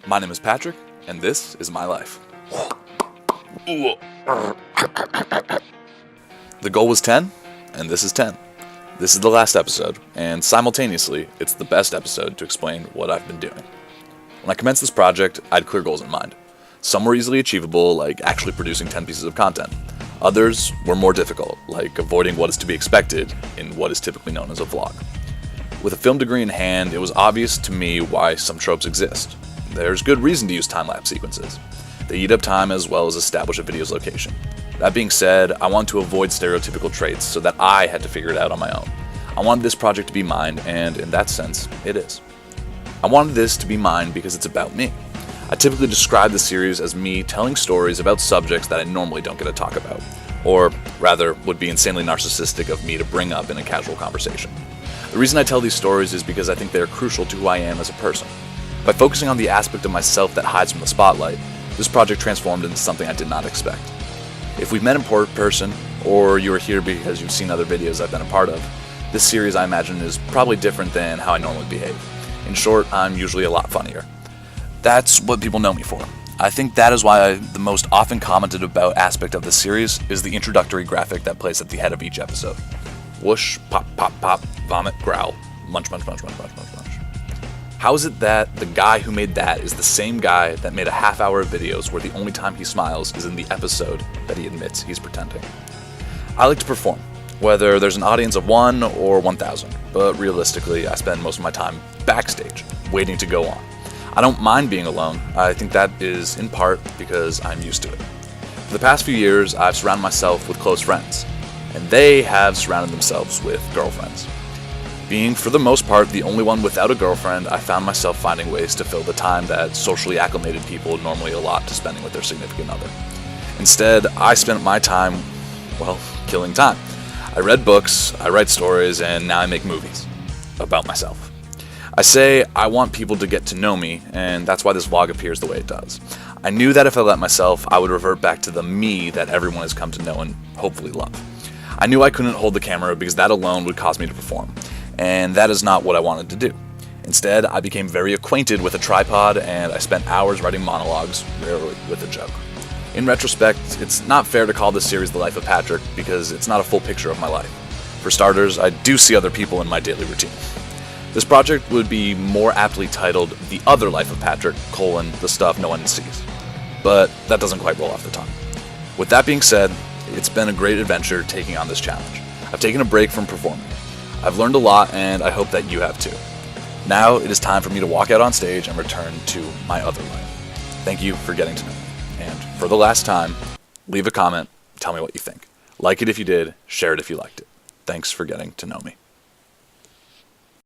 My name is Patrick, and this is my life. The goal was 10, and this is 10. This is the last episode, and simultaneously, it's the best episode to explain what I've been doing. When I commenced this project, I had clear goals in mind. Some were easily achievable, like actually producing 10 pieces of content. Others were more difficult, like avoiding what is to be expected in what is typically known as a vlog. With a film degree in hand, it was obvious to me why some tropes exist. There's good reason to use time-lapse sequences. They eat up time as well as establish a video's location. That being said, I wanted to avoid stereotypical traits so that I had to figure it out on my own. I wanted this project to be mine, and in that sense, it is. I wanted this to be mine because it's about me. I typically describe the series as me telling stories about subjects that I normally don't get to talk about, or rather, would be insanely narcissistic of me to bring up in a casual conversation. The reason I tell these stories is because I think they are crucial to who I am as a person. By focusing on the aspect of myself that hides from the spotlight, this project transformed into something I did not expect. If we've met in person, or you are here because you've seen other videos I've been a part of, this series I imagine is probably different than how I normally behave. In short, I'm usually a lot funnier. That's what people know me for. I think that is why the most often commented about aspect of this series is the introductory graphic that plays at the head of each episode. Whoosh, pop, pop, pop, vomit, growl, munch, munch, munch, munch, munch, munch, munch. How is it that the guy who made that is the same guy that made a half hour of videos where the only time he smiles is in the episode that he admits he's pretending? I like to perform, whether there's an audience of 1 or 1,000, but realistically, I spend most of my time backstage, waiting to go on. I don't mind being alone. I think that is in part because I'm used to it. For the past few years, I've surrounded myself with close friends, and they have surrounded themselves with girlfriends. Being, for the most part, the only one without a girlfriend, I found myself finding ways to fill the time that socially acclimated people normally allot to spending with their significant other. Instead, I spent my time, killing time. I read books, I write stories, and now I make movies about myself. I say I want people to get to know me, and that's why this vlog appears the way it does. I knew that if I let myself, I would revert back to the me that everyone has come to know and hopefully love. I knew I couldn't hold the camera because that alone would cause me to perform. And that is not what I wanted to do. Instead, I became very acquainted with a tripod, and I spent hours writing monologues, rarely with a joke. In retrospect, it's not fair to call this series The Life of Patrick because it's not a full picture of my life. For starters, I do see other people in my daily routine. This project would be more aptly titled The Other Life of Patrick, the stuff no one sees. But that doesn't quite roll off the tongue. With that being said, it's been a great adventure taking on this challenge. I've taken a break from performing. I've learned a lot, and I hope that you have too. Now it is time for me to walk out on stage and return to my other life. Thank you for getting to know me. And for the last time, leave a comment, tell me what you think. Like it if you did, share it if you liked it. Thanks for getting to know me.